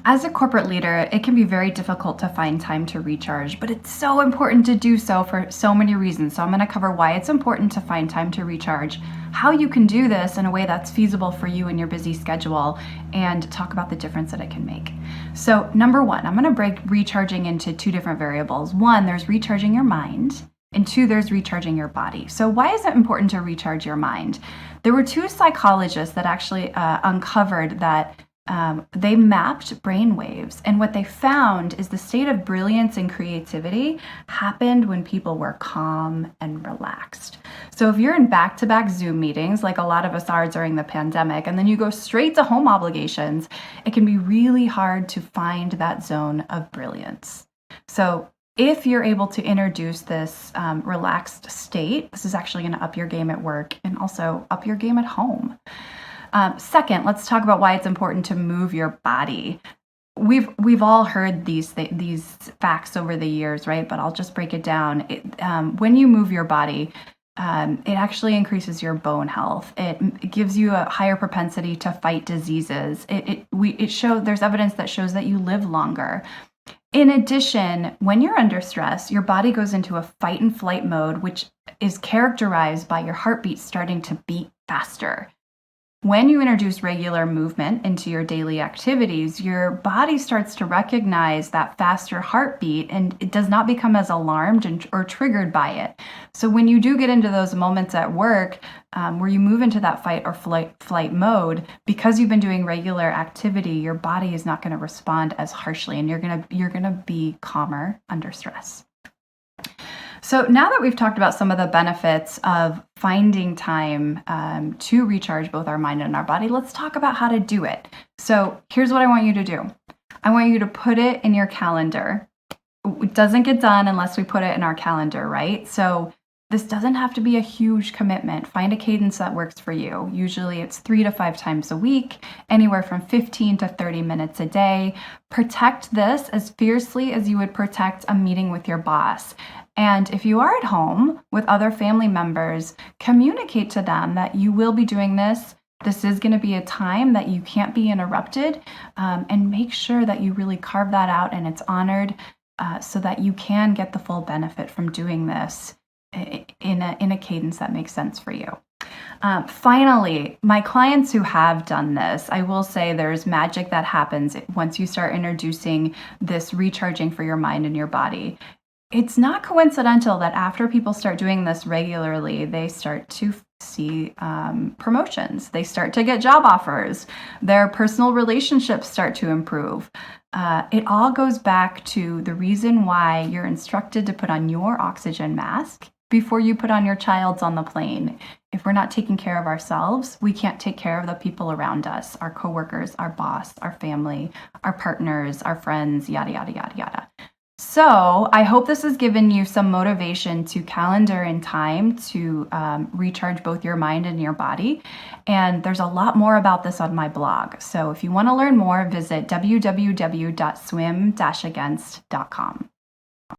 As a corporate leader, it can be very difficult to find time to recharge, but it's so important to do so for so many reasons. So I'm going to cover why it's important to find time to recharge, how you can do this in a way that's feasible for you in your busy schedule, and talk about the difference that it can make. So number one, I'm going to break recharging into two different variables. One, there's recharging your mind. And two, there's recharging your body. So why is it important to recharge your mind? There were two psychologists that actually uncovered that they mapped brain waves, and what they found is the state of brilliance and creativity happened when people were calm and relaxed. So if you're in back-to-back Zoom meetings, like a lot of us are during the pandemic, and then you go straight to home obligations, it can be really hard to find that zone of brilliance. So if you're able to introduce this relaxed state, this is actually going to up your game at work and also up your game at home. Second, let's talk about why it's important to move your body. We've all heard these facts over the years, right? But I'll just break it down. When you move your body, it actually increases your bone health. It gives you a higher propensity to fight diseases. There's evidence that shows that you live longer. In addition, when you're under stress, your body goes into a fight and flight mode, which is characterized by your heartbeat starting to beat faster. When you introduce regular movement into your daily activities, your body starts to recognize that faster heartbeat, and it does not become as alarmed or triggered by it. So when you do get into those moments at work where you move into that fight or flight mode, because you've been doing regular activity, your body is not going to respond as harshly, and you're gonna be calmer under stress. So now that we've talked about some of the benefits of finding time to recharge both our mind and our body, let's talk about how to do it. So here's what I want you to do. I want you to put it in your calendar. It doesn't get done unless we put it in our calendar, right? So this doesn't have to be a huge commitment. Find a cadence that works for you. Usually it's 3 to 5 times a week, anywhere from 15 to 30 minutes a day. Protect this as fiercely as you would protect a meeting with your boss. And if you are at home with other family members, communicate to them that you will be doing this. This is going to be a time that you can't be interrupted, and make sure that you really carve that out and it's honored so that you can get the full benefit from doing this in a cadence that makes sense for you. Finally, my clients who have done this, I will say there's magic that happens once you start introducing this recharging for your mind and your body. It's not coincidental that after people start doing this regularly, they start to see promotions. They start to get job offers. Their personal relationships start to improve. It all goes back to the reason why you're instructed to put on your oxygen mask before you put on your child's on the plane. If we're not taking care of ourselves, we can't take care of the people around us, our coworkers, our boss, our family, our partners, our friends, yada, yada, yada, yada. So I hope this has given you some motivation to calendar in time to recharge both your mind and your body. And there's a lot more about this on my blog. So if you want to learn more, visit www.swim-against.com.